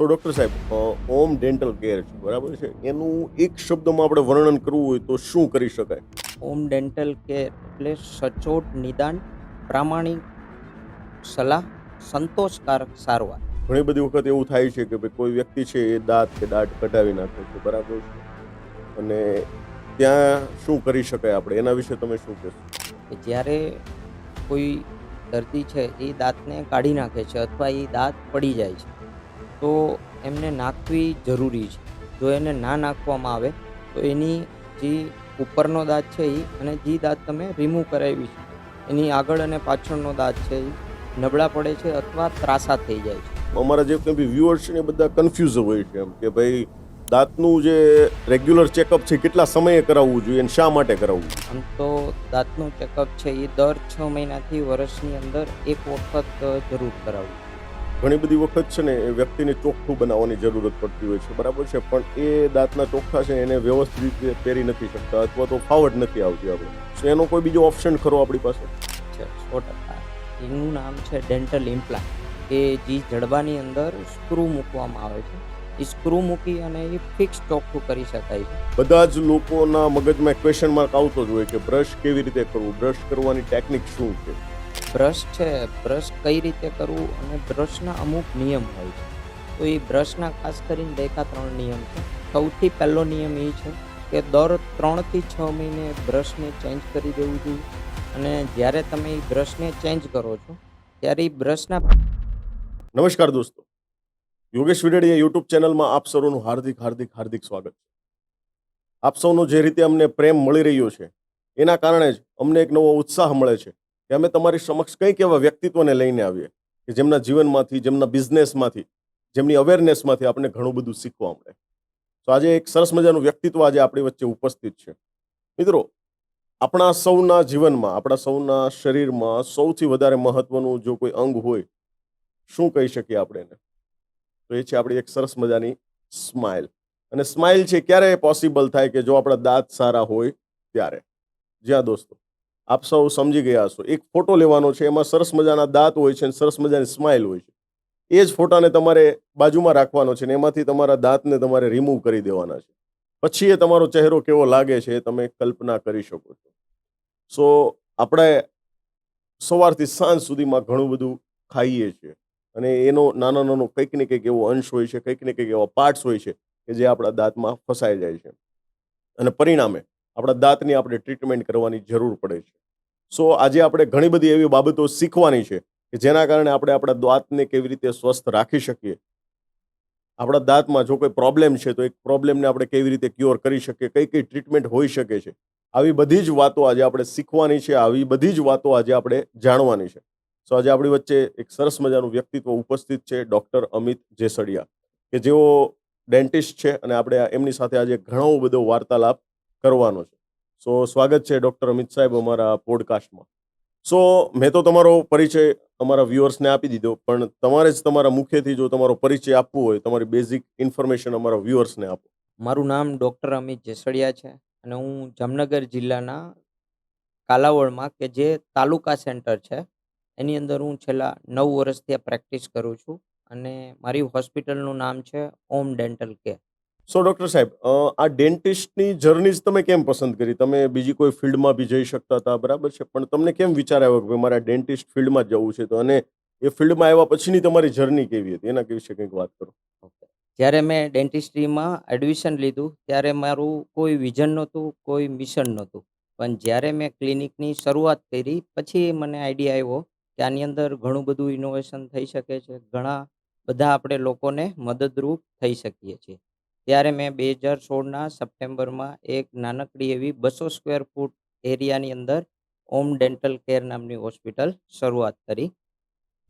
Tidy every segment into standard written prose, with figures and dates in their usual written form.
તો ડૉક્ટર સાહેબ, ઓમ dental care છે, બરાબર છે? એનું એક શબ્દમાં આપણે વર્ણન કરવું હોય તો શું કરી શકાય? હોમ ડેન્ટલ કેર એટલે સચોટ નિદાન, પ્રામાણિક સલાહ, સંતોષકારક સારવાર. ઘણી બધી વખત એવું થાય છે કે ભાઈ કોઈ વ્યક્તિ છે એ દાંત કે દાઢ કઢાવી નાખે છે, બરાબર છે? અને ત્યાં શું કરી શકાય આપણે? એના વિશે તમે શું કહેશો? કે જ્યારે કોઈ દર્દી છે એ દાંતને કાઢી નાખે છે અથવા એ દાંત પડી જાય છે, તો એમને નાખવી જરૂરી છે. જો એને ના નાખવામાં આવે તો એની જે ઉપરનો દાંત છે એ અને જે દાંત તમે રિમૂવ કરાવી છે એની આગળ અને પાછળનો દાંત છે એ નબળા પડે છે અથવા ત્રાસા થઈ જાય છે. અમારા જે કંઈ બી વ્યુઅર્સ છે ને એ બધા કન્ફ્યુઝ હોય છે એમ કે ભાઈ દાંતનું જે રેગ્યુલર ચેકઅપ છે કેટલા સમયે કરાવવું જોઈએ અને શા માટે કરાવવું જોઈએ? આમ તો દાંતનું ચેકઅપ છે એ દર 6 મહિનાથી વર્ષની અંદર એક વખત જરૂર કરાવવું. ઘણી બધી વખત છે ને એ વ્યક્તિને ચોખ્ખું બનાવવાની જરૂરત પડતી હોય છે, બરાબર છે? પણ એ દાંતના ચોખ્ખા છે એને વ્યવસ્થિત રીતે પહેરી નથી શકતા અથવા તો ફાવટ નથી આવતી આપણે. તો એનો કોઈ બીજો ઓપ્શન ખરો આપણી પાસે? છે 100%. એનું નામ છે ડેન્ટલ ઇમ્પ્લાન્ટ, કે જે જડબાની અંદર સ્ક્રૂ મૂકવામાં આવે છે. એ સ્ક્રૂ મૂકી અને એ ફિક્સ ચોખ્ખું કરી શકાય છે. બધા જ લોકોના મગજમાં એક ક્વેશ્ચન માર્ક આવતો જ હોય કે બ્રશ કેવી રીતે કરવું, બ્રશ કરવાની ટેકનિક શું છે? બ્રશ કઈ રીતે કરવું અને બ્રશના અમુક નિયમ હોય છે. તો એ બ્રશના ખાસ કરીને 2 કે 3 નિયમ છે. સૌથી પહેલો નિયમ એ છે કે દર 3 થી 6 મહિને બ્રશને ચેન્જ કરી દેવું જોઈએ. અને જ્યારે તમે એ બ્રશને ચેન્જ કરો છો ત્યારે એ બ્રશના નમસ્કાર દોસ્તો, યોગેશ વિડેડિયા યુટ્યુબ ચેનલમાં આપ સૌનું હાર્દિક હાર્દિક હાર્દિક સ્વાગત છે. આપ સૌનો જે રીતે અમને પ્રેમ મળી રહ્યો છે એના કારણે જ અમને એક નવો ઉત્સાહ મળે છે કે અમે તમારી સમક્ષ કંઈક એવા વ્યક્તિત્વને લઈને આવીએ કે જેમના જીવનમાંથી, જેમના બિઝનેસમાંથી, જેમની અવેરનેસમાંથી આપણે ઘણું બધું શીખવા મળે. તો આજે એક સરસ મજાનું વ્યક્તિત્વ આજે આપણી વચ્ચે ઉપસ્થિત છે. મિત્રો, આપણા સૌના જીવનમાં, આપણા સૌના શરીરમાં સૌથી વધારે મહત્વનું જો કોઈ અંગ હોય, શું કહી શકીએ આપણે એને? તો એ છે આપણી એક સરસ મજાની સ્માઇલ. અને સ્માઇલ છે ક્યારે પોસિબલ થાય કે જો આપણા દાંત સારા હોય ત્યારે. જ્યાં દોસ્તો આપ સૌ સમજી ગયા હશો, એક ફોટો લેવાનો છે, એમાં સરસ મજાના દાંત હોય છે અને સરસ મજાની સ્માઇલ હોય છે. એ જ ફોટાને તમારે બાજુમાં રાખવાનો છે ને એમાંથી તમારા દાંતને તમારે રિમૂવ કરી દેવાના છે. પછી એ તમારો ચહેરો કેવો લાગે છે એ તમે કલ્પના કરી શકો છો. સો આપણે સવારથી સાંજ સુધીમાં ઘણું બધું ખાઈએ છીએ અને એનો નાનો નાનો કંઈક ને કંઈક એવો અંશ હોય છે, કંઈક ને કંઈક એવા પાર્ટ્સ હોય છે કે જે આપણા દાંતમાં ફસાઈ જાય છે અને પરિણામે આપણા દાંતની આપણે ટ્રીટમેન્ટ કરવાની જરૂર પડે છે. સો આજે આપણે ઘણી બધી એવી બાબતો શીખવાની છે કે જેના કારણે આપણે આપણા દાંતને કેવી રીતે સ્વસ્થ રાખી શકીએ. આપણા દાંતમાં જો કોઈ પ્રોબ્લેમ છે તો એક પ્રોબ્લેમને આપણે કેવી રીતે ક્યોર કરી શકીએ, કઈ કઈ ટ્રીટમેન્ટ હોઈ શકે છે, આવી બધી જ વાતો આજે આપણે શીખવાની છે, આવી બધી જ વાતો આજે આપણે જાણવાની છે. સો આજે આપણી વચ્ચે એક સરસ મજાનું વ્યક્તિત્વ ઉપસ્થિત છે, ડૉક્ટર અમિત જેસડિયા, કે જેઓ ડેન્ટિસ્ટ છે અને આપણે એમની સાથે આજે ઘણો બધો વાર્તાલાપ કરવાનો છે. સો સ્વાગત છે ડૉક્ટર અમિત સાહેબ અમારા પોડકાસ્ટમાં. સો મેં તો તમારો પરિચય અમારા વ્યુઅર્સને આપી દીધો, પણ તમારે જ તમારા મુખ્યથી જો તમારો પરિચય આપવો હોય, તમારી બેઝિક ઇન્ફોર્મેશન અમારા વ્યુઅર્સને આપો. મારું નામ ડૉક્ટર અમિત જેસડિયા છે અને હું જામનગર જિલ્લાના કાલાવડમાં, કે જે તાલુકા સેન્ટર છે, એની અંદર હું છેલ્લા 9 વર્ષથી આ પ્રેક્ટિસ કરું છું. અને મારી હોસ્પિટલનું નામ છે ઓમ ડેન્ટલ કેર. સો ડૉક્ટર સાહેબ, આ ડેન્ટિસ્ટની જર્ની જ તમે કેમ પસંદ કરી? તમે બીજી કોઈ ફિલ્ડમાં બી જઈ શકતા હતા, બરાબર છે, પણ તમને કેમ વિચાર આવ્યો કે ભાઈ મારે ડેન્ટિસ્ટ ફિલ્ડમાં જ જવું છે? તો અને એ ફિલ્ડમાં આવ્યા પછીની તમારી જર્ની કેવી હતી એના વિશે કંઈક વાત કરો. ઓકે. જ્યારે મેં ડેન્ટિસ્ટ્રીમાં એડમિશન લીધું ત્યારે મારું કોઈ વિઝન નહોતું, કોઈ મિશન નહોતું. પણ જ્યારે મેં ક્લિનિકની શરૂઆત કરી પછી મને આઈડિયા આવ્યો કે આની અંદર ઘણું બધું ઇનોવેશન થઈ શકે છે. ઘણા બધા આપણે લોકોને મદદરૂપ થઈ શકીએ છીએ. ત્યારે મેં 2016ના સપ્ટેમ્બરમાં એક નાનકડી એવી 200 સ્ક્વેર ફૂટ એરિયાની અંદર ઓમ ડેન્ટલ કેર નામની હોસ્પિટલ શરૂઆત કરી.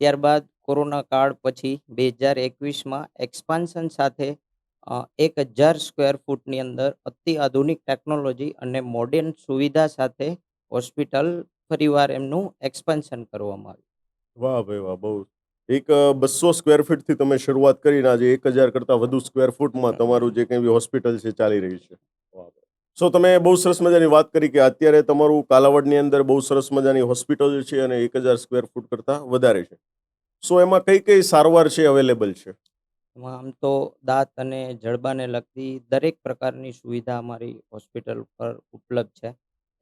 ત્યારબાદ કોરોના કાળ પછી 2021માં એક્સપાન્શન સાથે 1000 સ્ક્વેર ફૂટની અંદર અતિ આધુનિક ટેકનોલોજી અને મોડર્ન સુવિધા સાથે હોસ્પિટલ ફરીવાર એમનું એક્સપાન્શન કરવામાં આવ્યું. વાહ ભાઈ વાહ, બહુ. એક 200 સ્ક્વેર ફીટથી તમે શરૂઆત કરીને આજે 1000 કરતાં વધુ સ્ક્વેર ફૂટમાં તમારું જે કંઈ બી હોસ્પિટલ છે ચાલી રહી છે. વાહ ભાઈ. સો તમે બહુ સરસ મજાની વાત કરી કે અત્યારે તમારું કાલાવડની અંદર બહુ સરસ મજાની હોસ્પિટલ છે અને 1000 સ્ક્વેર ફૂટ કરતાં વધારે છે. સો એમાં કઈ કઈ સારવાર છે અવેલેબલ છે? એમાં આમ તો દાંત અને જડબાને લગતી દરેક પ્રકારની સુવિધા અમારી હોસ્પિટલ પર ઉપલબ્ધ છે.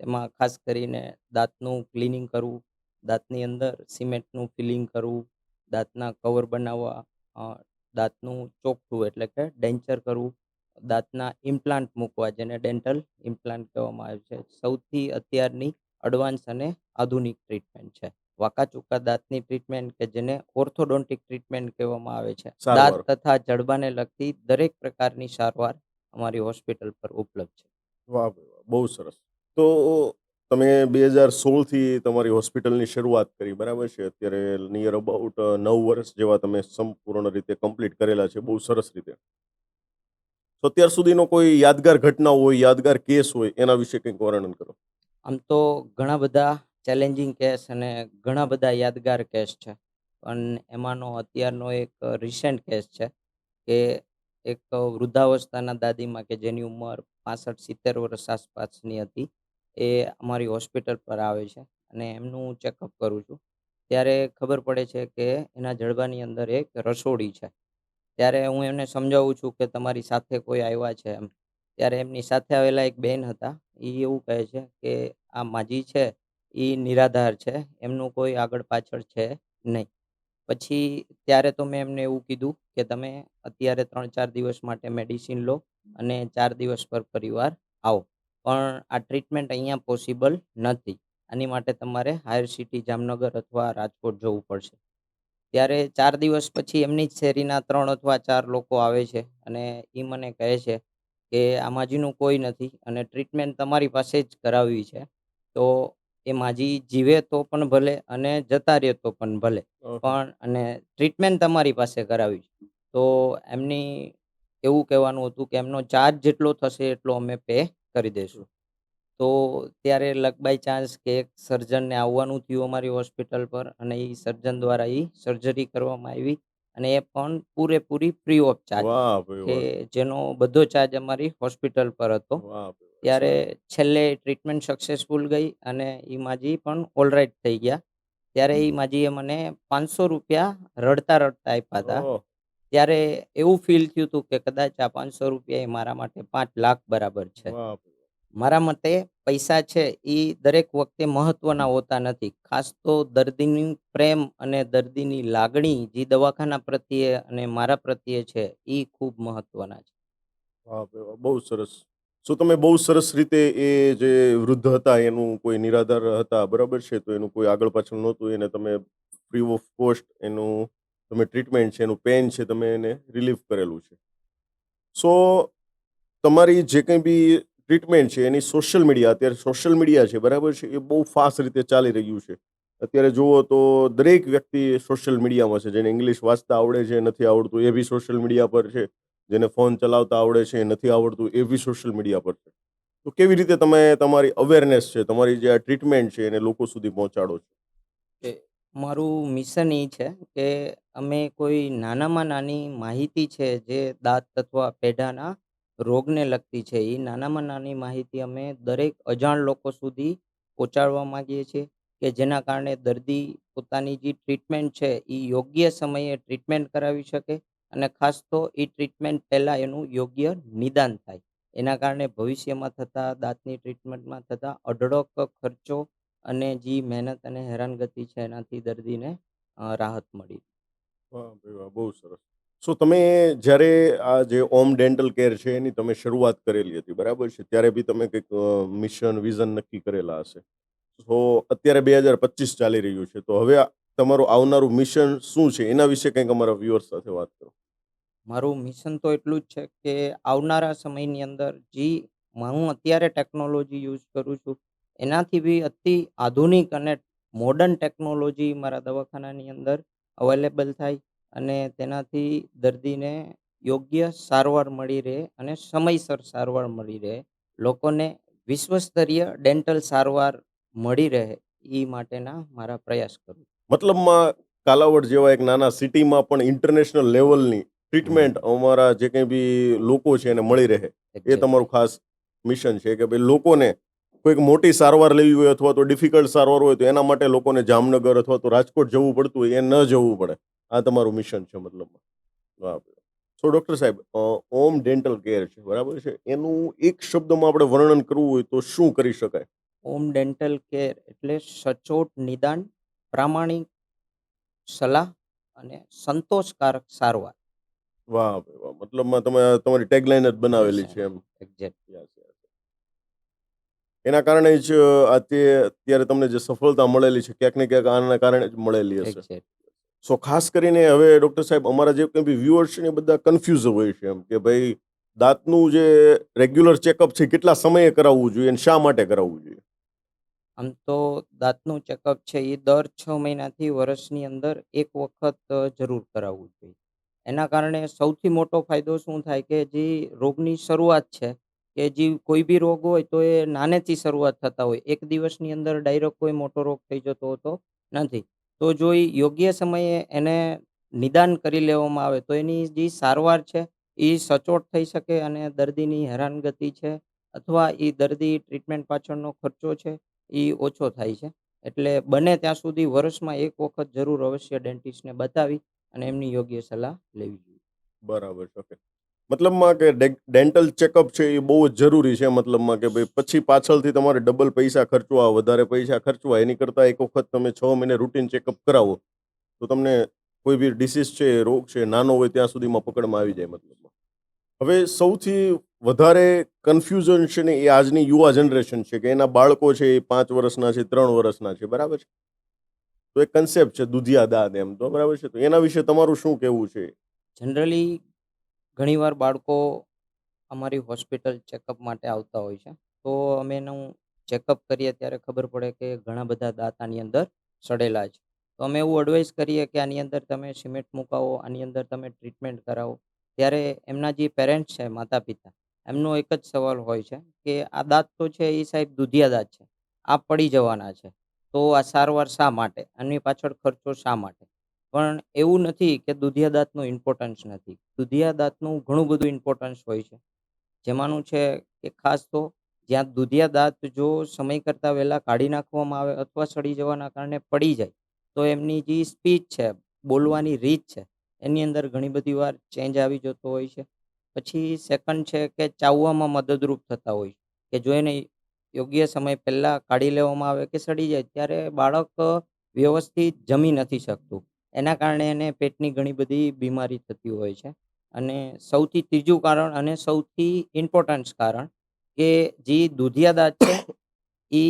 એમાં ખાસ કરીને દાંતનું ક્લિનિંગ કરવું, દાંતની અંદર સિમેન્ટનું ફિલિંગ કરવું, દાંતના કવર બનાવવા, અ, દાંતનું ચોકઠું એટલે કે ડેન્ચર કરવું, દાંતના ઇમ્પ્લાન્ટ મૂકવા જેને ડેન્ટલ ઇમ્પ્લાન્ટ કહેવામાં આવે છે. સૌથી અત્યારની એડવાન્સ અને આધુનિક ટ્રીટમેન્ટ છે. વાંકા ચૂકા દાંતની ટ્રીટમેન્ટ કે જેને ઓર્થોડોન્ટિક ટ્રીટમેન્ટ કહેવામાં આવે છે. દાંત સારવાર. તથા જડબાને લગતી દરેક પ્રકારની સારવાર અમારી હોસ્પિટલ પર ઉપલબ્ધ છે. વાહ ભાઈ વાહ! બહુ સરસ. તો તમે 2016 થી તમારી હોસ્પિટલની શરૂઆત કરી, બરાબર છે? અત્યારે નિયર અબાઉટ 9 વર્ષ જેવા તમે સંપૂર્ણ રીતે કમ્પ્લીટ કરેલા છે, બહુ સરસ રીતે. તો અત્યાર સુધીનો કોઈ યાદગાર ઘટના હોય, યાદગાર કેસ હોય, એના વિશે કંઈક વર્ણન કરો. આમ તો ઘણા બધા ચેલેન્જિંગ કેસ અને ઘણા બધા યાદગાર કેસ છે. પણ એમાંનો અત્યારનો એક રિસેન્ટ કેસ છે કે એક વૃદ્ધાવસ્થાના દાદીમાં કે જેની ઉંમર 65-70 વર્ષ આસપાસની હતી. એ અમારી હોસ્પિટલ પર આવે છે અને એમનું હું ચેકઅપ કરું છું. ત્યારે ખબર પડે છે કે એના જડબાની અંદર એક રસોડી છે. ત્યારે હું એમને સમજાવું છું કે તમારી સાથે કોઈ આવ્યા છે એમ. ત્યારે એમની સાથે આવેલા એક બેન હતા. એ એવું કહે છે કે આ માજી છે એ નિરાધાર છે. એમનું કોઈ આગળ પાછળ છે નહીં. પછી ત્યારે તો મેં એમને એવું કીધું કે તમે અત્યારે 3-4 દિવસ માટે મેડિસિન લો અને 4 દિવસ પર પરિવાર આવો. પણ આ ટ્રીટમેન્ટ અહીંયા પોસિબલ નથી. આની માટે તમારે હાયર સિટી જામનગર અથવા રાજકોટ જવું પડશે. ત્યારે 4 દિવસ પછી એમની જ શેરીના 3 અથવા 4 લોકો આવે છે અને એ મને કહે છે કે આ માજીનું કોઈ નથી અને ટ્રીટમેન્ટ તમારી પાસે જ કરાવવી છે. તો એ માજી જીવે તો પણ ભલે અને જતા રહે તો પણ ભલે. ઓહો! પણ અને ટ્રીટમેન્ટ તમારી પાસે કરાવી છે. તો એમની એવું કહેવાનું હતું કે એમનો ચાર્જ જેટલો થશે એટલો અમે પે કરી દઈશું. તો ત્યારે લક બાય ચાન્સ કે એક સર્જનને આવવાનું થયું અમારી હોસ્પિટલ પર અને એ સર્જન દ્વારા એ સર્જરી કરવામાં આવી અને એ પણ પૂરેપૂરી ફ્રી ઓફ ચાર્જ વાહ ભાઈ કે વાહ! જેનો બધો ચાર્જ અમારી હોસ્પિટલ પર હતો. વાહ ભાઈ વાહ! ત્યારે સરસ. છેલ્લે ટ્રીટમેન્ટ સક્સેસફુલ ગઈ અને એ માજી પણ ઓલરાઈટ થઈ ગયા. ત્યારે એ માજીએ મને ₹500 રડતા રડતા આપ્યા હતા. ઓહ! ત્યારે એવું ફીલ થયું હતું કે કદાચ આ ₹500 એ મારા માટે 5 લાખ બરાબર છે. વાહ ભાઈ વાહ! મારા મતે પૈસા છે એ દરેક વખતે મહત્વના હોતા નથી. ખાસ તો દર્દીની પ્રેમ અને દર્દીની લાગણી જે દવાખાના પ્રત્યે અને મારા પ્રત્યે છે એ ખૂબ મહત્વના છે. વાહ ભાઈ વાહ! બહુ સરસ. શું તમે બહુ સરસ રીતે એ જે વૃદ્ધ હતા, એનું કોઈ નિરાધાર હતા, બરાબર છે? તો એનું કોઈ આગળ પાછળ નહોતું, એને તમે ફ્રી ઓફ કોસ્ટ એનું તમે ટ્રીટમેન્ટ છે, એનું પેન છે, તમે એને રિલીફ કરેલું છે. સો તમારી જે કંઈ બી ટ્રીટમેન્ટ છે એની સોશિયલ મીડિયા, અત્યારે સોશિયલ મીડિયા છે, બરાબર છે, એ બહુ ફાસ્ટ રીતે ચાલી રહ્યું છે. અત્યારે જુઓ તો દરેક વ્યક્તિ સોશિયલ મીડિયામાં છે. જેને ઇંગ્લિશ વાંચતા આવડે છે, નથી આવડતું એ બી સોશિયલ મીડિયા પર છે. જેને ફોન ચલાવતા આવડે છે, નથી આવડતું એ બી સોશિયલ મીડિયા પર છે. તો કેવી રીતે તમે તમારી અવેરનેસ છે, તમારી જે આ ટ્રીટમેન્ટ છે એને લોકો સુધી પહોંચાડો છો? કે મારું મિશન એ છે કે અમે કોઈ નાનામાં નાની માહિતી છે જે દાંત અથવા પેઢાના રોગને લગતી છે એ નાનામાં નાની માહિતી અમે દરેક અજાણ લોકો સુધી પહોંચાડવા માંગીએ છીએ કે જેના કારણે દર્દી પોતાની જે ટ્રીટમેન્ટ છે એ યોગ્ય સમયે ટ્રીટમેન્ટ કરાવી શકે અને ખાસ તો એ ટ્રીટમેન્ટ પહેલાં એનું યોગ્ય નિદાન થાય. એના કારણે ભવિષ્યમાં થતા દાંતની ટ્રીટમેન્ટમાં થતા અઢળક ખર્ચો અને જે મહેનત અને હેરાનગતિ છે એનાથી દર્દીને રાહત મળી. વાહ ભાઈ વાહ! બહુ સરસ. શું તમે જ્યારે આ જે હોમ ડેન્ટલ કેર છે એની તમે શરૂઆત કરેલી હતી, બરાબર છે? ત્યારે બી તમે કંઈક મિશન, વિઝન નક્કી કરેલા હશે. તો અત્યારે 2025 ચાલી રહ્યું છે. તો હવે તમારું આવનારું મિશન શું છે? એના વિશે કંઈક અમારા વ્યુઅર્સ સાથે વાત કરો. મારું મિશન તો એટલું જ છે કે આવનારા સમયની અંદર જે હું અત્યારે ટેકનોલોજી યુઝ કરું છું એનાથી બી અતિ આધુનિક અને મોડર્ન ટેકનોલોજી મારા દવાખાનાની અંદર અવેલેબલ થાય અને તેનાથી દર્દીને યોગ્ય સારવાર મળી રહે અને સમયસર સારવાર મળી રહે. લોકોને વિશ્વસ્તરીય ડેન્ટલ સારવાર મળી રહે એ માટેના મારા પ્રયાસ કરું. મતલબમાં કાલાવડ જેવા એક નાના સિટીમાં પણ ઇન્ટરનેશનલ લેવલની હમ. ટ્રીટમેન્ટ અમારા જે કંઈ બી લોકો છે એને મળી રહે. એ એક્ઝેક્ટલી. તમારું ખાસ મિશન છે કે ભાઈ લોકોને કોઈક મોટી સારવાર લેવી હોય અથવા તો ડિફિકલ્ટ સારવાર હોય તો એના માટે લોકોને જામનગર અથવા તો રાજકોટ જવું પડતું હોય, એ ન જવું પડે. આ તમારું મિશન છે મતલબમાં. વાહ! તો ડૉક્ટર સાહેબ ઓમ ડેન્ટલ કેર છે બરાબર છે, એનું એક શબ્દમાં આપણે વર્ણન કરવું હોય તો શું કરી શકાય? હોમ ડેન્ટલ કેર એટલે સચોટ નિદાન, પ્રામાણિક સલાહ અને સંતોષકારક સારવાર. વાહ ભાઈ વાહ! મતલબમાં તમે તમારી ટેગલાઈન જ યસ, બનાવેલી છે એમ. Exact, yes, yes. એના કારણે જ અત્યારે તમને જે સફળતા મળેલી છે ક્યાંક ને ક્યાંક આના કારણે જ મળેલી હશે. એક્ઝેક્ટ. સો ખાસ કરીને હવે ડૉક્ટર સાહેબ અમારા જે કંઈ બી વ્યુઅર્સ છે ને એ બધા કન્ફ્યુઝ હોય છે એમ કે ભાઈ દાંતનું જે રેગ્યુલર ચેકઅપ છે કેટલા સમયે કરાવવું જોઈએ અને શા માટે કરાવવું જોઈએ? આમ તો દાંતનું ચેકઅપ છે એ દર 6 મહિનાથી વર્ષની અંદર એક વખત જરૂર કરાવવું જોઈએ. એના કારણે સૌથી મોટો ફાયદો શું થાય કે જે રોગની શરૂઆત છે, કે જે કોઈ બી રોગ હોય તો એ નાનેથી શરૂઆત થતા હોય. એક દિવસની અંદર ડાયરેક્ટ કોઈ મોટો રોગ થઈ જતો હોતો નથી. તો જો એ યોગ્ય સમયે એને નિદાન કરી લેવામાં આવે તો એની જે સારવાર છે એ સચોટ થઈ શકે અને દર્દીની હેરાનગતિ છે અથવા એ દર્દી ટ્રીટમેન્ટ પાછળનો ખર્ચો છે એ ઓછો થાય છે. એટલે બને ત્યાં સુધી વર્ષમાં એક વખત જરૂર અવશ્ય ડેન્ટિસ્ટને બતાવી અને એમની યોગ્ય સલાહ લેવી જોઈએ. બરાબર છે. ઓકે. મતલબમાં કે ડેન્ટલ ચેકઅપ છે એ બહુ જ જરૂરી છે મતલબમાં કે ભાઈ પછી પાછળથી તમારે ડબલ પૈસા ખર્ચવા, વધારે પૈસા ખર્ચવા એની કરતાં એક વખત તમે 6 મહિને રૂટીન ચેકઅપ કરાવો તો તમને કોઈ બી ડિસીઝ છે, રોગ છે, નાનો હોય ત્યાં સુધીમાં પકડમાં આવી જાય મતલબમાં. હવે સૌથી વધારે કન્ફ્યુઝન છે ને એ આજની યુવા જનરેશન છે કે એના બાળકો છે એ 5 વર્ષના છે, 3 વર્ષના છે, બરાબર છે? તો એક કન્સેપ્ટ છે દુધિયા દાંત એમ તો બરાબર છે? તો એના વિશે તમારું શું કહેવું છે? જનરલી ઘણીવાર બાળકો અમારી હોસ્પિટલ ચેકઅપ માટે આવતા હોય છે. તો અમે એનું ચેકઅપ કરીએ ત્યારે ખબર પડે કે ઘણા બધા દાંત આની અંદર સડેલા છે. તો અમે એવું એડવાઇસ કરીએ કે આની અંદર તમે સિમેન્ટ મુકાવો, આની અંદર તમે ટ્રીટમેન્ટ કરાવો. ત્યારે એમના જે પેરેન્ટ્સ છે, માતા-પિતા, એમનો એક જ સવાલ હોય છે કે આ દાંત તો છે એ સાહેબ દુધિયા દાંત છે. આ પડી જવાના છે. તો આ સારવાર શા માટે? આની પાછળ ખર્ચો શા માટે? પણ એવું નથી કે દુધિયા દાંતનું ઇમ્પોર્ટન્સ નથી. દુધિયા દાંતનું ઘણું બધું ઇમ્પોર્ટન્સ હોય છે. જેમાંનું છે કે ખાસ તો જ્યાં દુધિયા દાંત જો સમય કરતાં વહેલા કાઢી નાખવામાં આવે અથવા સડી જવાના કારણે પડી જાય, તો એમની જે સ્પીચ છે, બોલવાની રીત છે, એની અંદર ઘણી બધી વાર ચેન્જ આવી જતો હોય છે. પછી સેકન્ડ છે કે ચાવવામાં મદદરૂપ થતા હોય છે, કે જો એને યોગ્ય સમય પહેલાં કાઢી લેવામાં આવે કે સડી જાય ત્યારે બાળક વ્યવસ્થિત જમી નથી શકતું. એના કારણે એને પેટની ઘણી બધી બીમારી થતી હોય છે. અને સૌથી ત્રીજું કારણ અને સૌથી ઇમ્પોર્ટન્સ કારણ કે જે દુધિયા દાંત છે એ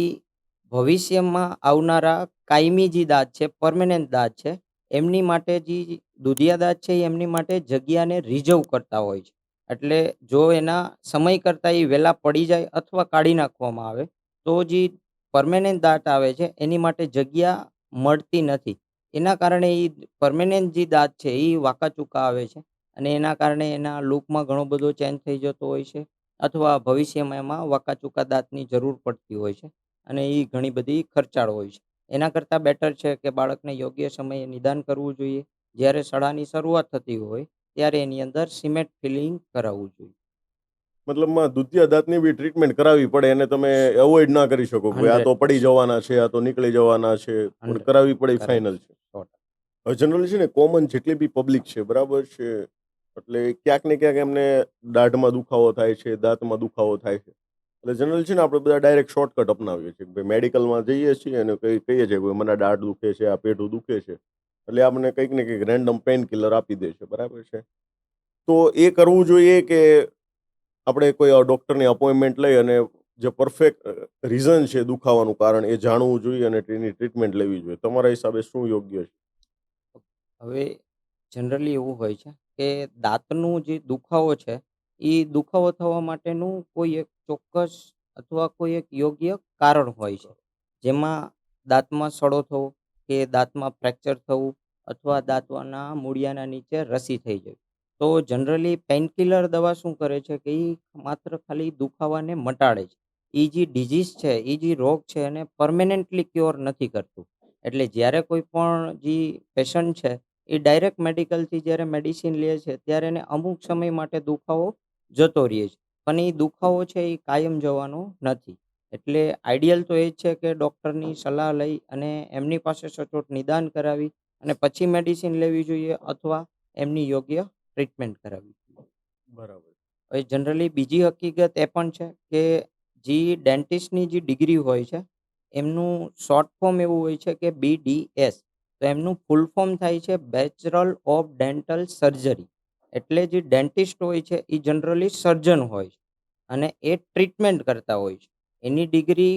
ભવિષ્યમાં આવનારા કાયમી જે દાંત છે, પરમેનન્ટ દાંત છે, એમની માટે જે દુધિયા દાંત છે એ એમની માટે જગ્યાને રિઝર્વ કરતા હોય છે. એટલે જો એના સમય કરતાં એ વહેલા પડી જાય અથવા કાઢી નાખવામાં આવે તો જે પરમેનન્ટ દાંત આવે છે એની માટે જગ્યા મળતી નથી. એના કારણે એ પરમેનન્ટ જે દાંત છે એ વાંકા-ચૂકા આવે છે અને એના કારણે એના લુકમાં ઘણો બધો ચેન્જ થઈ જતો હોય છે અથવા ભવિષ્યમાં એમાં વાંકા-ચૂકા દાંતની જરૂર પડતી હોય છે અને એ ઘણી બધી ખર્ચાળ હોય છે. એના કરતાં બેટર છે કે બાળકને યોગ્ય સમયે નિદાન કરવું જોઈએ. જ્યારે સડાની શરૂઆત થતી હોય ત્યારે એની અંદર સિમેન્ટ ફિલિંગ કરાવવું જોઈએ. મતલબમાં દુધિયા દાંતની બી ટ્રીટમેન્ટ કરાવવી પડે એને તમે અવોઇડ ના કરી શકો કે ભાઈ આ તો પડી 100% જવાના છે, આ તો નીકળી જવાના છે, પણ 100 કરાવવી પડે કરાવી ફાઇનલ છે. 100%. હવે જનરલી છે ને કોમન જેટલી બી પબ્લિક છે બરાબર છે, એટલે ક્યાંક ને ક્યાંક એમને દાઢમાં દુખાવો થાય છે, દાંતમાં દુખાવો થાય છે. એટલે જનરલ છે ને આપણે બધા ડાયરેક્ટ શોર્ટકટ અપનાવીએ છીએ કે ભાઈ મેડિકલમાં જઈએ છીએ અને કહીએ છીએ કે મને દાઢ દુખે છે, આ પેઢું દુખે છે, એટલે આપણને કંઈક ને કંઈક રેન્ડમ પેઇન કિલર આપી દે છે, બરાબર છે? તો એ કરવું જોઈએ કે આપણે કોઈ ડૉક્ટરની અપોઇન્ટમેન્ટ લઈ અને જે પરફેક્ટ રીઝન છે દુખાવાનું કારણ એ જાણવું જોઈએ અને તેની ટ્રીટમેન્ટ લેવી જોઈએ. તમારા હિસાબે શું યોગ્ય છે? હવે જનરલી એવું હોય છે કે દાંતનું જે દુખાવો છે એ દુખાવો થવા માટેનું કોઈ એક ચોક્કસ અથવા કોઈ એક યોગ્ય કારણ હોય છે. જેમાં દાંતમાં સડો થવો કે દાંતમાં ફ્રેક્ચર થવું અથવા દાંતના મૂળિયાના નીચે રસી થઈ જાય. તો જનરલી પેઇનકિલર દવા શું કરે છે કે એ માત્ર ખાલી દુખાવાને મટાડે છે. એ જે ડિઝીઝ છે, એ જે રોગ છે એને પરમેનન્ટલી ક્યોર નથી કરતું. એટલે જ્યારે કોઈ પણ જે પેશન્ટ છે એ ડાયરેક્ટ મેડિકલથી જ્યારે મેડિસિન લે છે ત્યારે એને અમુક સમય માટે દુખાવો જતો રહે છે. પણ એ દુખાવો છે એ કાયમ જવાનો નથી. એટલે આઈડિયલ તો એ જ છે કે ડૉક્ટરની સલાહ લઈ અને એમની પાસે સચોટ નિદાન કરાવી અને પછી મેડિસિન લેવી જોઈએ અથવા એમની યોગ્ય ટ્રીટમેન્ટ કરાવવી જોઈએ. હવે જનરલી બીજી હકીકત એ પણ છે કે જે ડેન્ટિસ્ટની જે ડિગ્રી હોય છે, એમનું શોર્ટ ફોર્મ એવું હોય છે કે BDS. તો એમનું ફૂલ ફોર્મ થાય છે બેચરલ ઓફ ડેન્ટલ સર્જરી. એટલે જે ડેન્ટિસ્ટ હોય છે એ જનરલી સર્જન હોય છે અને એ ટ્રીટમેન્ટ કરતા હોય છે. એની ડિગ્રી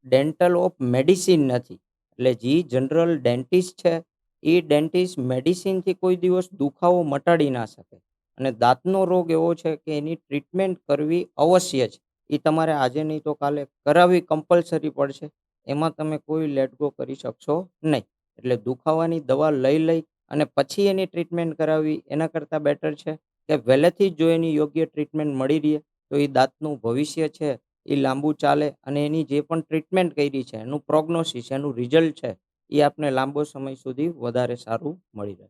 ડેન્ટલ ઓફ મેડિસિન નથી. એટલે જે જનરલ ડેન્ટિસ્ટ છે, એ ડેન્ટિસ્ટ મેડિસિનથી કોઈ દિવસ દુખાવો મટાડી ના શકે. અને દાંતનો રોગ એવો છે કે એની ટ્રીટમેન્ટ કરવી અવશ્ય છે. એ તમારે આજે નહીં તો કાલે કરાવવી કમ્પલ્સરી પડશે. એમાં તમે કોઈ લેટ ગો કરી શકશો નહીં. એટલે દુખાવાની દવા લઈ અને પછી એની ટ્રીટમેન્ટ કરાવવી એના કરતાં બેટર છે કે વહેલેથી જ જો એની યોગ્ય ટ્રીટમેન્ટ મળી રહે, તો એ દાંતનું ભવિષ્ય છે એ લાંબુ ચાલે અને એની જે પણ ટ્રીટમેન્ટ કરી છે, એનું પ્રોગ્નોસિસ, એનું રિઝલ્ટ છે, એ આપને લાંબો સમય સુધી વધારે સારું મળી રહે.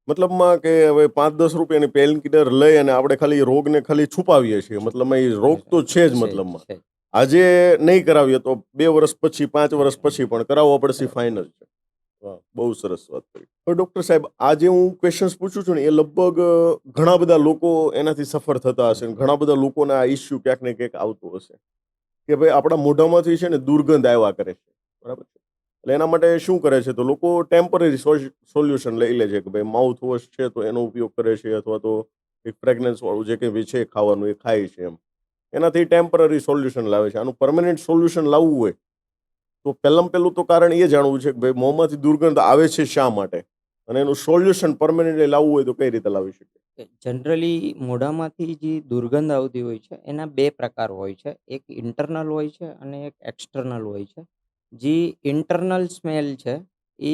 મતલબમાં કે હવે 5-10 રૂપિયાની પેઇન કિલર લઈ અને આપણે ખાલી રોગને ખાલી છુપાવીએ છીએ. મતલબમાં એ રોગ તો છે જ મતલબમાં. છે. આજે નહીં કરાવીએ તો 2 વર્ષ પછી, 5 વર્ષ પછી પણ કરાવવો પડશે, ફાઇનલ છે. વાહ! બહુ સરસ વાત કરી. હવે ડૉક્ટર સાહેબ, આ જે હું ક્વેશ્ચન્સ પૂછું છું ને, એ લગભગ ઘણા બધા લોકો એનાથી સફર થતા હશે ને ઘણા બધા લોકોને આ ઇશ્યુ ક્યાંક ને ક્યાંક આવતો હશે કે ભાઈ આપણા મોઢામાંથી છે ને દુર્ગંધ આવ્યા કરે છે, બરાબર છે? એટલે એના માટે શું કરે છે, તો લોકો ટેમ્પરરી સોલ્યુશન લઈ લે છે કે ભાઈ માઉથ વોશ છે તો એનો ઉપયોગ કરે છે, અથવા તો એક ફ્રેગ્રન્સ વાળું જે કંઈ છે ખાવાનું એ ખાય છે એમ. એનાથી ટેમ્પરરી સોલ્યુશન લાવે છે. આનું પરમેનન્ટ સોલ્યુશન લાવવું હોય તો પહેલું તો કારણ એ જાણવું છે કે ભાઈ મોંમાંથી દુર્ગંધ આવે છે શા માટે, અને એનું સોલ્યુશન પરમેનન્ટલી લાવવું હોય તો કઈ રીતે લાવી શકીએ? જનરલી મોઢામાંથી જે દુર્ગંધ આવતી હોય છે, એના 2 પ્રકાર હોય છે. એક ઇન્ટરનલ હોય છે અને એક એક્સટર્નલ હોય છે. જે ઇન્ટરનલ સ્મેલ છે, એ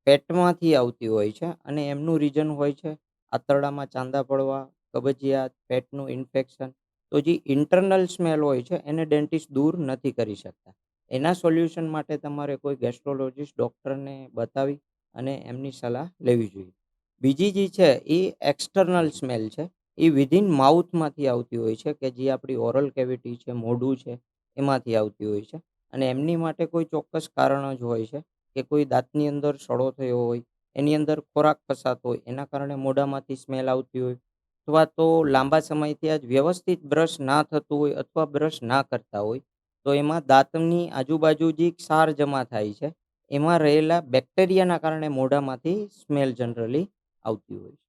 પેટમાંથી આવતી હોય છે અને એમનું રીઝન હોય છે આંતરડામાં ચાંદા પડવા, કબજિયાત, પેટનું ઇન્ફેક્શન. તો જે ઇન્ટરનલ સ્મેલ હોય છે, એને ડેન્ટિસ્ટ દૂર નથી કરી શકતા. એના સોલ્યુશન માટે તમારે કોઈ ગેસ્ટ્રોલોજિસ્ટ ડૉક્ટરને બતાવી અને એમની સલાહ લેવી જોઈએ. બીજી જે છે એ એક્સટર્નલ સ્મેલ છે. એ વિધિન માઉથમાંથી આવતી હોય છે કે જે આપણી ઓરલ કેવિટી છે, મોઢું છે, એમાંથી આવતી હોય છે. અને એમની માટે કોઈ ચોક્કસ કારણ જ હોય છે કે કોઈ દાંતની અંદર સડો થયો હોય, એની અંદર ખોરાક ફસાતો હોય, એના કારણે મોઢામાંથી સ્મેલ આવતી હોય, અથવા તો લાંબા સમયથી આજ વ્યવસ્થિત બ્રશ ના થતું હોય અથવા બ્રશ ના કરતા હોય, તો એમાં દાંતની આજુબાજુ જે ક્ષાર જમા થાય છે, એમાં રહેલા બેક્ટેરિયાના કારણે મોઢામાંથી સ્મેલ જનરલી આવતી હોય છે.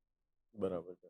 બરાબર છે.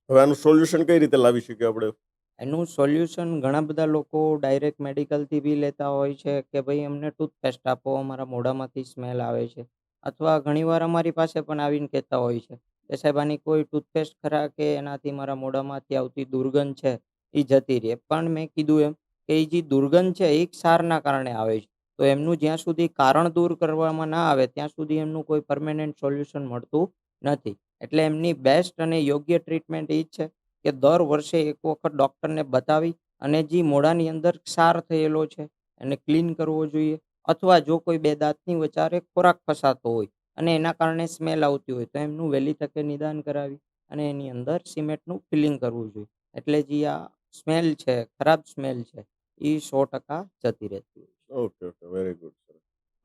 હવે આનું સોલ્યુશન કઈ રીતે લાવી શકીએ આપણે? એનું સોલ્યુશન ઘણા બધા લોકો ડાયરેક્ટ મેડિકલથી બી લેતા હોય છે કે ભાઈ અમને ટૂથપેસ્ટ આપો, અમારા મોઢામાંથી સ્મેલ આવે છે. અથવા ઘણીવાર અમારી પાસે પણ આવીને કહેતા હોય છે કે સાહેબ આની કોઈ ટૂથપેસ્ટ ખરા કે એનાથી મારા મોઢામાંથી આવતી દુર્ગંધ છે એ જતી રહે. પણ મેં કીધું એમ કે એ જે દુર્ગંધ છે એ ક્ષારના કારણે આવે છે. તો એમનું જ્યાં સુધી કારણ દૂર કરવામાં ના આવે ત્યાં સુધી એમનું કોઈ પરમેનન્ટ સોલ્યુશન મળતું નથી. એટલે એમની બેસ્ટ અને યોગ્ય ટ્રીટમેન્ટ એ જ છે કે દર વર્ષે એક વખત ડૉક્ટરને બતાવી અને જે મોઢાની અંદર ક્ષાર થયેલો છે એને ક્લીન કરવો જોઈએ. અથવા જો કોઈ 2 દાંતની વચારે ખોરાક ફસાતો હોય અને એના કારણે સ્મેલ આવતી હોય, તો એમનું વહેલી તકે નિદાન કરાવી અને એની અંદર સિમેન્ટનું ફિલિંગ કરવું જોઈએ. એટલે જે આ સ્મેલ છે, ખરાબ સ્મેલ છે, એ 100% જતી રહેતી હોય છે. Okay, okay, very good.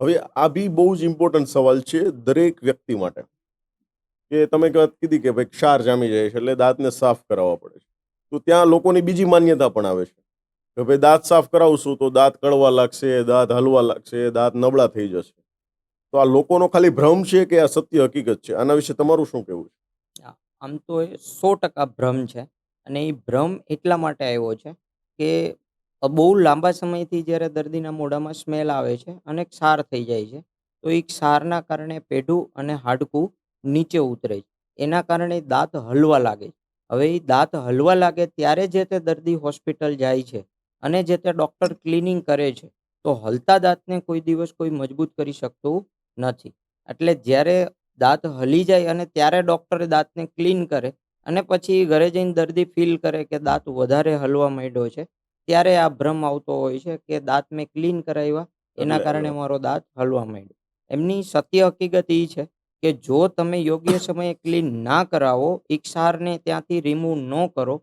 હવે આ બી બહુ જ ઇમ્પોર્ટન્ટ સવાલ છે દરેક વ્યક્તિ માટે, કે તમે વાત કીધી કે ભાઈ ક્ષાર જામી જાય છે એટલે દાંતને સાફ કરાવવા પડે છે. તો ત્યાં લોકોની બીજી માન્યતા પણ આવે છે કે ભાઈ દાંત સાફ કરાવશું તો દાંત કડવા લાગશે, દાંત હલવા લાગશે, દાંત નબળા થઈ જશે. તો આ લોકોનો ખાલી ભ્રમ છે કે આ સત્ય હકીકત છે? આના વિશે તમારું શું કહેવું છે? આ આમ તો એ 100% ભ્રમ છે અને એ ભ્રમ એટલા માટે આવ્યો છે કે બહુ લાંબા સમયથી જ્યારે દર્દીના મોઢામાં સ્મેલ આવે છે અને ક્ષાર થઈ જાય છે, તો એ ક્ષારના કારણે પેઢું અને હાડકું નીચે ઉતરે છે. એના કારણે દાંત હલવા લાગે છે. હવે એ દાંત હલવા લાગે ત્યારે જે તે દર્દી હોસ્પિટલ જાય છે અને જે તે ડૉક્ટર ક્લિનિંગ કરે છે, તો હલતા દાંતને કોઈ દિવસ કોઈ મજબૂત કરી શકતું નથી. એટલે જ્યારે દાંત હલી જાય અને ત્યારે ડૉક્ટર દાંતને ક્લીન કરે અને પછી ઘરે જઈને દર્દી ફીલ કરે કે દાંત વધારે હલવા માંડ્યો છે, ત્યારે આ ભ્રમ આવતો હોય છે કે દાંત મેં ક્લીન કરાવ્યા એના એટલે કારણે મારો દાંત હલવા માંડ્યો. એમની સત્ય હકીકત એ છે કે જો તમે યોગ્ય સમયે ક્લીન ના કરાવો, એ ક્ષારને ત્યાંથી રિમૂવ ન કરો,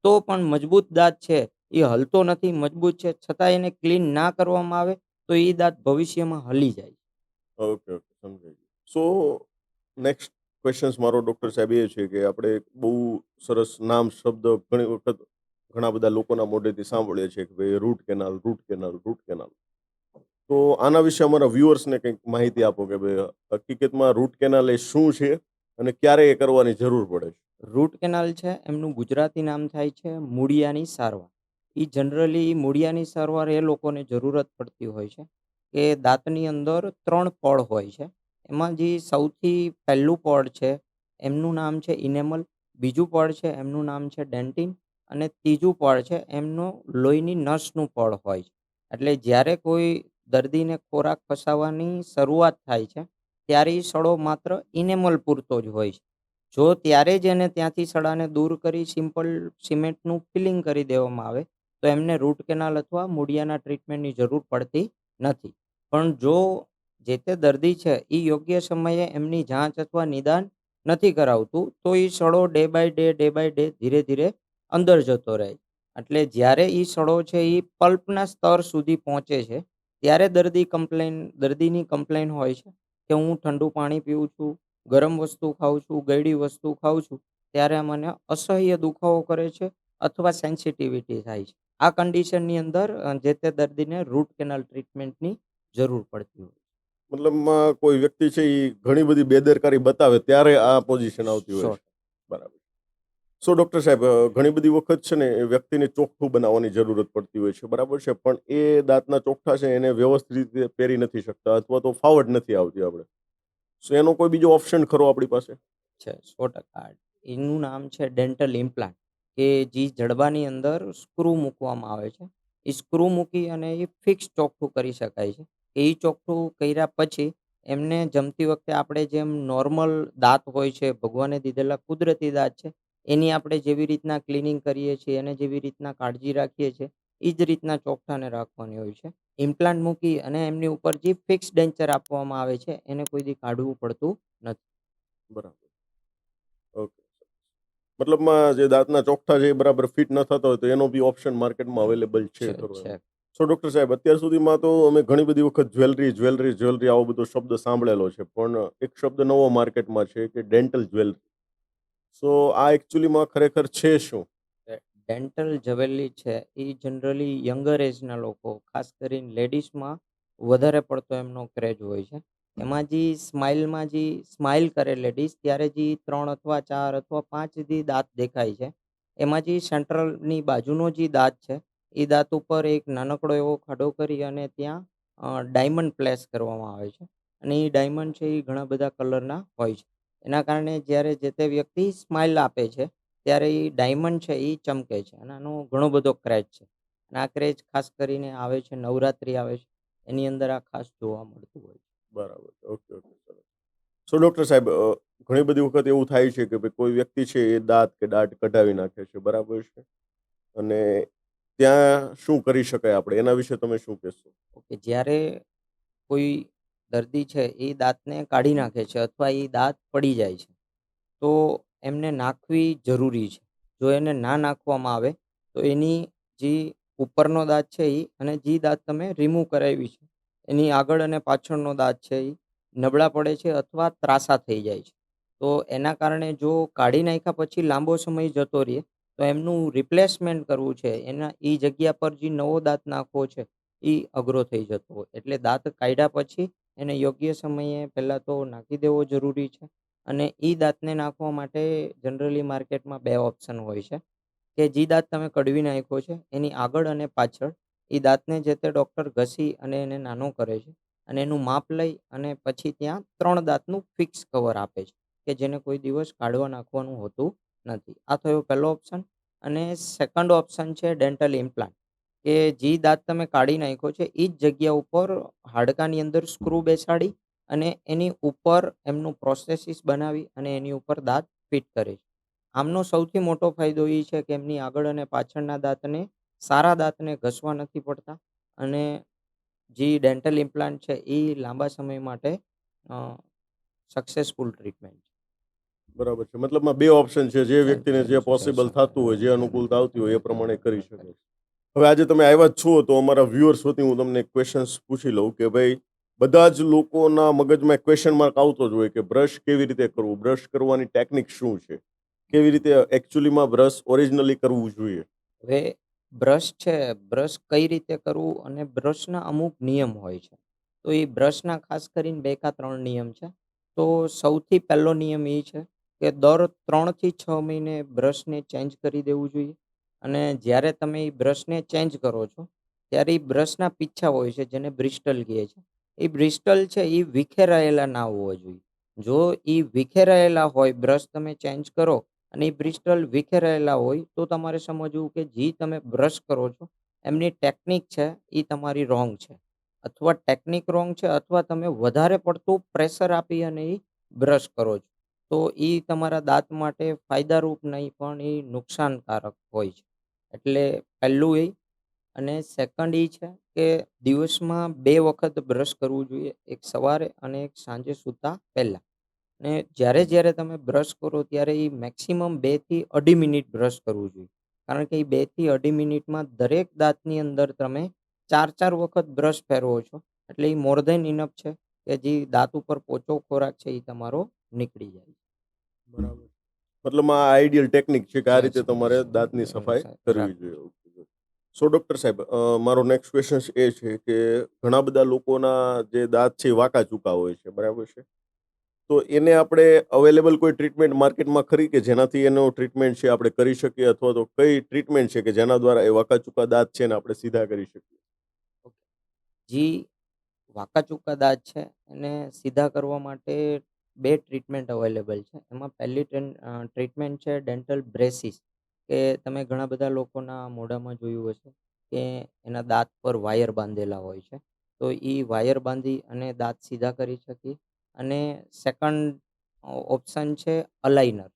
તો પણ મજબૂત દાંત છે એ હલતો નથી, મજબૂત છે, છતાં એને ક્લીન ના કરવામાં આવે તો એ દાંત ભવિષ્યમાં હલી જાય. ઓકે, ઓકે, સમજાઈ ગયું. સો નેક્સ્ટ ક્વેશ્ચન્સ મારો ડૉક્ટર સાહેબ એ છે કે આપણે બહુ સરસ નામ શબ્દ ઘણી વખત ઘણા બધા લોકોના મોઢેથી સાંભળીએ છીએ કે ભાઈ root canal, root canal, root canal. તો આના વિશે અમારા વ્યુઅર્સને કંઈક માહિતી આપો કે ભાઈ હકીકતમાં રૂટ કેનાલ એ શું છે અને ક્યારે એ કરવાની જરૂર પડે છે? રૂટ કેનાલ છે એમનું ગુજરાતી નામ થાય છે મૂળિયાની સારવાર. એ જનરલી મૂળિયાની સારવાર એ લોકોને જરૂરત પડતી હોય છે કે દાંતની અંદર 3 પડ હોય છે. એમાં જે સૌથી પહેલું પડ છે એમનું નામ છે ઇનેમલ, બીજું પડ છે એમનું નામ છે ડેન્ટિન અને ત્રીજું પડ છે એમનું લોહીની નસનું પડ હોય છે. એટલે જ્યારે કોઈ દર્દીને ખોરાક ફસાવવાની શરૂઆત થાય છે ત્યારે એ સડો માત્ર ઇનેમલ પૂરતો જ હોય છે. જો ત્યારે જ એને ત્યાંથી સડાને દૂર કરી સિમ્પલ સિમેન્ટનું ફિલિંગ કરી દેવામાં આવે તો એમને રૂટ કેનાલ અથવા મૂળિયાના ટ્રીટમેન્ટની જરૂર પડતી નથી. પણ જો જે તે દર્દી છે એ યોગ્ય સમયે એમની જાંચ અથવા નિદાન નથી કરાવતું તો એ સડો ડે બાય ડે ધીરે ધીરે અંદર જતો રહે. એટલે જ્યારે એ સડો છે એ પલ્પના સ્તર સુધી પહોંચે છે ત્યારે દર્દીની કમ્પ્લેન હોય છે કે હું ઠંડુ પાણી પીઉં છું, ગરમ વસ્તુ ખાઉં છું, ગળી વસ્તુ ખાઉં છું, ત્યારે મને અસહ્ય દુખાવો કરે છે અથવા સેન્સિટિવિટી થાય છે. આ કન્ડિશનની અંદર જે તે દર્દીને રૂટ કેનાલ ટ્રીટમેન્ટની જરૂર પડતી હોય. મતલબમાં કોઈ વ્યક્તિ છે એ ઘણી બધી બેદરકારી બતાવે ત્યારે આ પોઝિશન આવતી હોય શોર્ટ છે. બરાબર. સો ડૉક્ટર સાહેબ ઘણી બધી વખત છે ને એ વ્યક્તિને ચોખ્ઠું બનાવવાની જરૂરત પડતી હોય છે, બરાબર છે? પણ એ દાંતના ચોખ્ઠા છે એને વ્યવસ્થિત રીતે પહેરી નથી શકતા અથવા તો ફાવટ નથી આવતી આપણે. સો એનો કોઈ બીજો ઓપ્શન ખરો આપણી પાસે? છે 100%. એનું નામ છે ડેન્ટલ ઇમ્પ્લાન્ટ કે જે જડબાની અંદર સ્ક્રૂ મૂકવામાં આવે છે. એ સ્ક્રૂ મૂકી અને એ ફિક્સ ચોખ્ઠું કરી શકાય છે. એ ચોખ્ઠું કર્યા પછી એમને જમતી વખતે આપણે જેમ નોર્મલ દાંત હોય છે, ભગવાને દીધેલા કુદરતી દાંત છે, એની આપણે જેવી રીતના ક્લિનિંગ કરીએ છીએ અને જેવી રીતના કાળજી રાખીએ છીએ એ જ રીતના ચોખ્ઠાને રાખવાની હોય છે. ઇમ્પ્લાન્ટ મૂકી અને એમની ઉપર જે ફિક્સ ડેન્ચર આપવામાં આવે છે એને કોઈ દી કાઢવું પડતું નથી. બરાબર. ઓકે. મતલબમાં જે દાંતના ચોખ્ઠા છે એ બરાબર ફિટ ન થતા હોય તો એનો બી ઓપ્શન માર્કેટમાં અવેલેબલ છે છે ખરો એમ. છે સો ડૉક્ટર સાહેબ અત્યાર સુધીમાં તો અમે ઘણી બધી વખત જ્વેલરી આવો બધો શબ્દ સાંભળેલો છે. પણ એક શબ્દ નવો માર્કેટમાં છે કે ડેન્ટલ જ્વેલરી. સો આ એકચ્યુઅલીમાં ખરેખર છે શું? ડેન્ટલ જ્વેલરી છે એ જનરલી યંગર એજના લોકો ખાસ કરીને લેડીઝમાં વધારે પડતો એમનો ક્રેઝ હોય છે. એમાં જે સ્માઇલ કરે લેડીઝ ત્યારે જે 3 અથવા 4 અથવા 5 જે દાંત દેખાય છે એમાં જે સેન્ટ્રલની બાજુનો જે દાંત છે એ દાંત ઉપર એક નાનકડો એવો ખાડો કરી અને ત્યાં ડાયમંડ પ્લેસ કરવામાં આવે છે અને એ ડાયમંડ છે એ ઘણા બધા કલરના હોય છે. એના કારણે જ્યારે જે તે વ્યક્તિ સ્માઇલ આપે છે ત્યારે એ ડાયમંડ છે એ ચમકે છે અને આનો ઘણો બધો ક્રેઝ છે. અને આ ક્રેઝ ખાસ કરીને આવે છે નવરાત્રિ આવે છે એની અંદર આ ખાસ જોવા મળતું હોય છે. બરાબર. Okay, okay. સરસ. સો ડૉક્ટર સાહેબ ઘણી બધી વખત એવું થાય છે કે ભાઈ કોઈ વ્યક્તિ છે એ દાંત કે દાઢ કઢાવી નાખે છે, બરાબર છે? અને ત્યાં શું કરી શકાય આપણે? એના વિશે તમે શું કહેશો? ઓકે, જ્યારે કોઈ દર્દી છે એ દાંતને કાઢી નાખે છે અથવા એ દાંત પડી જાય છે તો એમને નાખવી જરૂરી છે. જો એને ના નાખવામાં આવે તો એની જે ઉપરનો દાંત છે એ અને જે દાંત તમે રિમૂવ કરાવી છે એની આગળ અને પાછળનો દાંત છે એ નબળા પડે છે અથવા ત્રાંસા થઈ જાય છે. તો એના કારણે જો કાઢી નાખ્યા પછી લાંબો સમય જતો રહે તો એમનું રિપ્લેસમેન્ટ કરવું છે એના એ જગ્યા પર જે નવો દાંત નાખવો છે એ અઘરો થઈ જતો હોય. એટલે દાંત કાઢ્યા પછી એને યોગ્ય સમયે પહેલાં તો નાખી દેવો જરૂરી છે. અને એ દાંતને નાખવા માટે જનરલી માર્કેટમાં 2 ઓપ્શન હોય છે કે જે દાંત તમે કઢવી નાખ્યો છે એની આગળ અને પાછળ એ દાંતને જે તે ડૉક્ટર ઘસી અને એને નાનો કરે છે અને એનું માપ લઈ અને પછી ત્યાં 3 દાંતનું ફિક્સ કવર આપે છે કે જેને કોઈ દિવસ કાઢવા નાખવાનું હોતું નથી. આ થયો પહેલો ઓપ્શન. અને સેકન્ડ ઓપ્શન છે ડેન્ટલ ઇમ્પ્લાન્ટ કે જે દાંત તમે કાઢી નાખ્યો છે એ જ જગ્યા ઉપર હાડકાની અંદર સ્ક્રૂ બેસાડી અને એની ઉપર એમનું પ્રોસ્થેસિસ બનાવી અને એની ઉપર દાંત ફિટ કરે છે. આમનો સૌથી મોટો ફાયદો એ છે કે એમની આગળ અને પાછળના દાંતને સારા દાંતને ઘસવા નથી પડતા અને જે ડેન્ટલ ઇમ્પ્લાન્ટ છે એ લાંબા સમય માટે સક્સેસફુલ ટ્રીટમેન્ટ છે. બરાબર છે. મતલબમાં 2 ઓપ્શન છે. જે વ્યક્તિને જે પોસિબલ થતું હોય, જે અનુકૂળતા આવતી હોય એ પ્રમાણે કરી શકે. હવે આજે તમે આવ્યા જ છો તો અમારા વ્યુઅર્સ વતી હું તમને ક્વેશ્ચન્સ પૂછી લઉં કે ભાઈ બધા જ લોકોના મગજમાં એક ક્વેશ્ચન માર્ક આવતો જ હોય કે બ્રશ કેવી રીતે કરવું, બ્રશ કરવાની ટેકનિક શું છે, કેવી રીતે એકચ્યુઅલીમાં બ્રશ ઓરિજિનલી કરવું જોઈએ. હવે બ્રશ છે, બ્રશ કઈ રીતે કરવું અને બ્રશના અમુક નિયમ હોય છે. તો એ બ્રશના ખાસ કરીને 2 કા 3 નિયમ છે. તો સૌથી પહેલો નિયમ એ છે કે દર 3 થી 6 મહિને બ્રશને ચેન્જ કરી દેવું જોઈએ. અને જ્યારે તમે એ બ્રશને ચેન્જ કરો છો, ત્યારે એ બ્રશના પીંછા હોય છે જેને બ્રિસ્ટલ કહે છે. એ બ્રિસ્ટલ છે એ વિખેરાયેલા ના હોવા જોઈએ. જો એ વિખેરાયેલા હોય, બ્રશ તમે ચેન્જ કરો અને એ બ્રિસ્ટલ વિખેરાયેલા હોય તો તમારે સમજવું કે જે તમે બ્રશ કરો છો એમની ટેકનિક છે એ તમારી રોંગ છે. અથવા ટેકનિક રોંગ છે અથવા તમે વધારે પડતું પ્રેશર આપી અને એ બ્રશ કરો છો. તો એ તમારા દાંત માટે ફાયદારૂપ નહીં પણ એ નુકસાનકારક હોય છે. એટલે પહેલું એ. અને સેકન્ડ એ છે કે દિવસમાં 2 વખત બ્રશ કરવું જોઈએ. એક સવારે અને એક સાંજે સૂતા પહેલા. ને જ્યારે જ્યારે તમે બ્રશ કરો ત્યારે એ મેક્સિમમ 2 થી અઢી મિનિટ બ્રશ કરવું જોઈએ. કારણ કે એ 2 થી અઢી મિનિટમાં દરેક દાંતની અંદર તમે 4-4 વખત બ્રશ ફેરવો છો. એટલે એ મોર ધેન ઇનફ છે કે જે દાંત ઉપર પોચો ખોરાક છે એ તમારો નીકળી જાય. બરાબર. મતલબ આ આઈડિયલ ટેકનિક છે કે આ યસ, રીતે તમારે યસ. દાંતની સફાઈ કરવી રાખવું જોઈએ. જોઈએ. Okay, good. સો ડૉક્ટર સાહેબ, મારો નેક્સ્ટ ક્વેશ્ચન એ છે કે ઘણા બધા લોકોના જે દાંત છે એ વાંકા ચૂકા હોય છે, બરાબર છે? તો એને આપણે અવેલેબલ કોઈ ટ્રીટમેન્ટ માર્કેટમાં ખરી કે જેનાથી એનો ટ્રીટમેન્ટ છે આપણે કરી શકીએ, અથવા તો કઈ ટ્રીટમેન્ટ છે કે જેના દ્વારા એ વાંકા ચૂકા દાંત છે ને આપણે સીધા કરી શકીએ? ઓકે. જે વાંકા ચૂકા દાંત છે એને સીધા કરવા માટે 2 ટ્રીટમેન્ટ અવેલેબલ છે. એમાં પહેલી ટ્રીટમેન્ટ છે ડેન્ટલ બ્રેસિસ. કે તમે ઘણા બધા લોકોના મોઢામાં જોયું હશે કે એના દાંત પર વાયર બાંધેલા હોય છે. તો એ વાયર બાંધી અને દાંત સીધા કરી શકીએ. અને સેકન્ડ ઓપ્શન છે અલાઇનર.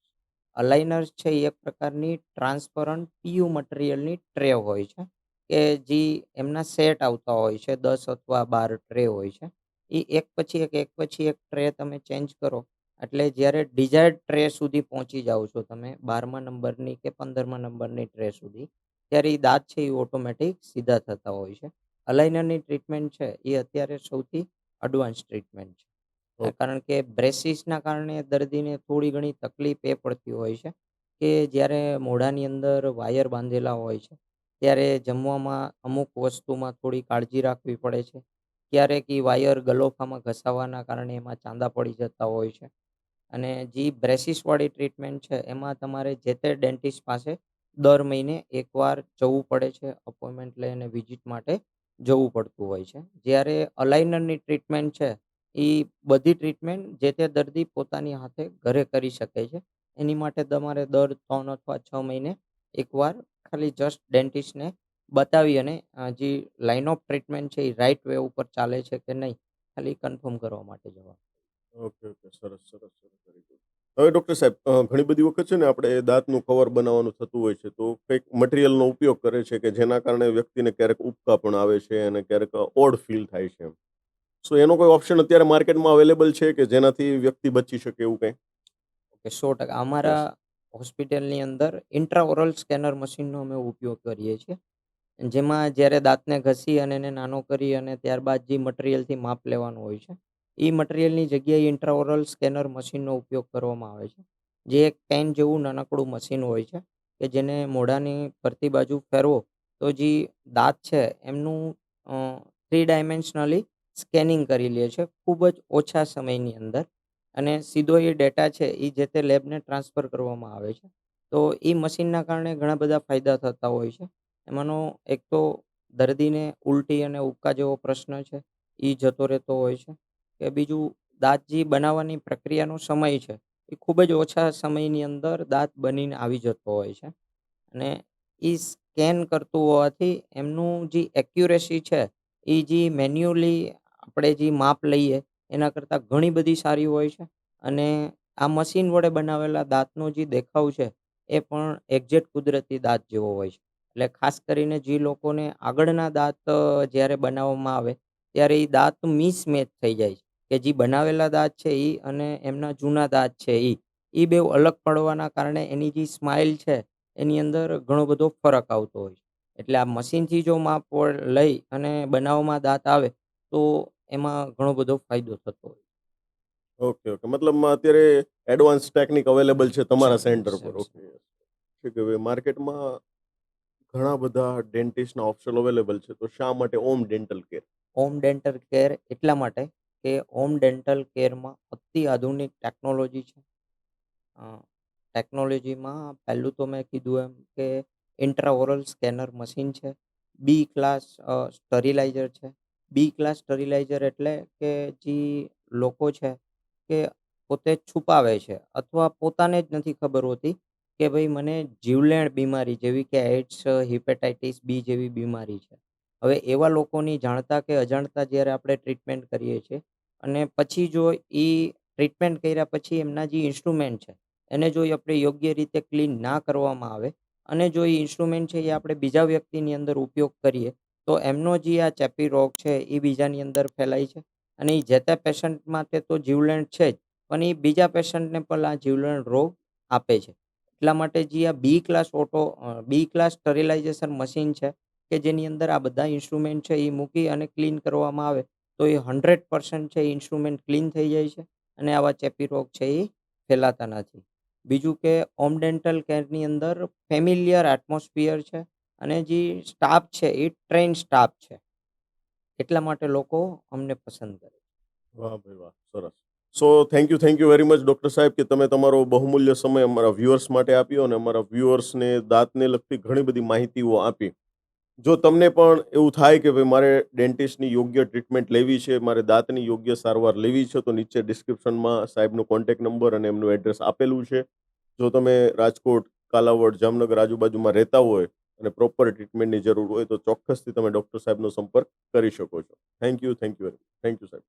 અલાઇનર્સ છે એ એક પ્રકારની ટ્રાન્સપરન્ટ પીયુ મટીરિયલની ટ્રે હોય છે. કે જે એમના સેટ આવતા હોય છે, 10 અથવા 12 ટ્રે હોય છે. એ એક પછી એક ટ્રે તમે ચેન્જ કરો એટલે જ્યારે ડિઝાયર્ડ ટ્રે સુધી પહોંચી જાઓ છો તમે 12મા નંબરની કે 15મા નંબરની ટ્રે સુધી, ત્યારે એ દાંત છે એ ઓટોમેટિક સીધા થતા હોય છે. અલાઇનરની ટ્રીટમેન્ટ છે એ અત્યારે સૌથી એડવાન્સ ટ્રીટમેન્ટ છે. ઓકે. કારણ કે બ્રેસિસના કારણે દર્દીને થોડી ઘણી તકલીફ એ પડતી હોય છે કે જ્યારે મોઢાની અંદર વાયર બાંધેલા હોય છે, ત્યારે જમવામાં અમુક વસ્તુમાં થોડી કાળજી રાખવી પડે છે. ક્યારેક ઈ વાયર ગલોફામાં ઘસાવાના કારણે એમાં ચાંદા પડી જતા હોય છે. અને જે બ્રેસિસવાળી ટ્રીટમેન્ટ છે એમાં તમારે જે તે ડેન્ટિસ્ટ પાસે દર મહિને એકવાર જવું પડે છે. અપોઇન્ટમેન્ટ લઈને વિઝિટ માટે જવું પડતું હોય છે. જ્યારે અલાઇનરની ટ્રીટમેન્ટ છે, એ બધી ટ્રીટમેન્ટ જે તે દર્દી પોતાની હાથે ઘરે કરી શકે છે. એની માટે તમારે દર 3 અથવા 6 મહિને એકવાર ખાલી જસ્ટ ડેન્ટિસ્ટને બતાવી અને જે લાઈન ઓફ ટ્રીટમેન્ટ છે એ રાઈટ વે ઉપર ચાલે છે કે નહીં, ખાલી કન્ફર્મ કરવા માટે જવાનું. Okay, okay. સરસ, સરસ, સરસ. Very good. હવે ડૉક્ટર સાહેબ, ઘણી બધી વખત છે ને આપણે દાંતનું કવર બનાવવાનું થતું હોય છે, તો કંઈક મટીરિયલનો ઉપયોગ કરે છે કે જેના કારણે વ્યક્તિને ક્યારેક ઉબકા પણ આવે છે અને ક્યારેક ઓડ ફીલ થાય છે એમ. સો એનો કોઈ ઓપ્શન અત્યારે માર્કેટમાં અવેલેબલ છે કે જેનાથી વ્યક્તિ બચી શકે એવું કંઈ? ઓકે, 100% અમારા યસ. હોસ્પિટલની અંદર ઇન્ટ્રાઓરલ સ્કેનર મશીનનો અમે ઉપયોગ કરીએ છીએ. જેમાં જ્યારે દાંતને ઘસી અને એને નાનો કરી અને ત્યારબાદ જે મટીરિયલથી માપ લેવાનું હોય છે, એ મટીરિયલની જગ્યાએ ઇન્ટ્રાઓરલ સ્કેનર મશીનનો ઉપયોગ કરવામાં આવે છે. જે એક પેન જેવું નાનકડું મશીન હોય છે કે જેને મોઢાની ફરતી બાજુ ફેરવો તો જે દાંત છે એમનું 3 ડાયમેન્શનલી સ્કેનિંગ કરી લે છે ખૂબ જ ઓછા સમયની અંદર. અને સીધો એ ડેટા છે એ જે તે લેબને ટ્રાન્સફર કરવામાં આવે છે. તો એ મશીનના કારણે ઘણા બધા ફાયદા થતા હોય છે. એમાંનો એક તો દર્દીને ઉલટી અને ઉબકા જેવો પ્રશ્ન છે, એ જતો રહેતો હોય છે. કે બીજું દાંત જે બનાવવાની પ્રક્રિયાનો સમય છે, એ ખૂબ જ ઓછા સમયની અંદર દાંત બનીને આવી જતો હોય છે. અને એ સ્કેન કરતું હોવાથી એમનું જે એક્યુરેસી છે, એ જે મેન્યુઅલી આપણે જે માપ લઈએ એના કરતાં ઘણી બધી સારી હોય છે. અને આ મશીન વડે બનાવેલા દાંતનો જે દેખાવ છે, એ પણ એક્ઝેક્ટ કુદરતી દાંત જેવો હોય છે. એટલે ખાસ કરીને જે લોકોને આગળના દાંત જ્યારે બનાવવામાં આવે, ત્યારે એ દાંત મિસમેચ થઈ જાય છે. કે જે બનાવેલા દાંત છે એ અને એમના જૂના દાંત છે એ બેવ અલગ પડવાના કારણે એની જે સ્માઈલ છે, એની અંદર ઘણો બધો ફરક આવતો હોય છે. એટલે આ મશીનથી જો માપ લઈ અને બનાવવામાં દાંત આવે, તો એમાં ઘણો બધો ફાયદો થતો હોય. Okay, okay. મતલબમાં અત્યારે એડવાન્સ ટેકનિક અવેલેબલ છે તમારા સેન્ટર પર. યસ. ઓકે. ઠીક. હવે માર્કેટમાં ઘણા બધા ડેન્ટિસ્ટના ઓપ્શન અવેલેબલ છે. તો શા માટે home dental care? Home dental care એટલા માટે કે હોમ ડેન્ટલ કેરમાં અતિ આધુનિક ટેકનોલોજી છે. અ, ટેકનોલોજીમાં પહેલું તો મેં કીધું એમ કે ઇન્ટ્રાઓરલ સ્કેનર મશીન છે. બી ક્લાસ સ્ટરીલાઇઝર છે. બી ક્લાસ સ્ટરીલાઇઝર એટલે કે જે લોકો છે કે પોતે છુપાવે છે અથવા પોતાને જ નથી ખબર હોતી કે ભાઈ મને જીવલેણ બીમારી જેવી કે એઇડ્સ, હિપેટાઇટિસ બી જેવી બીમારી છે. હવે એવા લોકોની જાણતા કે અજાણતા જ્યારે આપણે ટ્રીટમેન્ટ કરીએ છીએ અને પછી જો ટ્રીટમેન્ટ કર્યા પછી એમના જે ઇન્સ્ટ્રુમેન્ટ છે, એને જો આપણે યોગ્ય રીતે ક્લીન ના કરવામાં આવે અને જો એ ઇન્સ્ટ્રુમેન્ટ છે એ આપણે બીજા વ્યક્તિની અંદર ઉપયોગ કરીએ, તો એમનો જે આ ચેપી રોગ છે એ બીજાની અંદર ફેલાય છે અને એ જે તે પેશન્ટ માટે તો જીવલેણ છે જ, પણ એ બીજા પેશન્ટને પણ આ જીવલેણ રોગ આપે છે. એટલા માટે જે આ બી ક્લાસ સ્ટરીલાઇઝેશન મશીન છે કે જેની અંદર આ બધા ઇન્સ્ટ્રુમેન્ટ છે એ મૂકી અને ક્લીન કરવામાં આવે, તો એ 100% છે એ ઇન્સ્ટ્રુમેન્ટ ક્લીન થઈ જાય છે અને આવા ચેપી રોગ છે એ ફેલાતા નથી. બીજું કે હોમ ડેન્ટલ કેરની અંદર ફેમિલિયર એટમોસ્ફિયર છે અને જે સ્ટાફ છે એ ટ્રેન સ્ટાફ છે. એટલા માટે લોકો અમને પસંદ કરે. વાહ ભાઈ વાહ! સરસ. So thank you very much doctor સાહેબ કે તમે તમારો બહુમૂલ્ય સમય અમારા વ્યુઅર્સ માટે આપ્યો અને અમારા વ્યુઅર્સને દાંતને લગતી ઘણી બધી માહિતીઓ આપી. જો તમને પણ એવું થાય કે ભાઈ મારે ડેન્ટિસ્ટની યોગ્ય ટ્રીટમેન્ટ લેવી છે, મારે દાંતની યોગ્ય સારવાર લેવી છે, તો નીચે ડિસ્ક્રિપ્શનમાં સાહેબનો કોન્ટેક્ટ નંબર અને એમનું એડ્રેસ આપેલું છે. જો તમે રાજકોટ, કાલાવડ, જામનગર આજુબાજુમાં રહેતા હોય અને પ્રોપર ટ્રીટમેન્ટની જરૂર હોય તો ચોક્કસથી તમે ડૉક્ટર સાહેબનો સંપર્ક કરી શકો છો. Thank you. થેન્ક યુ સાહેબ.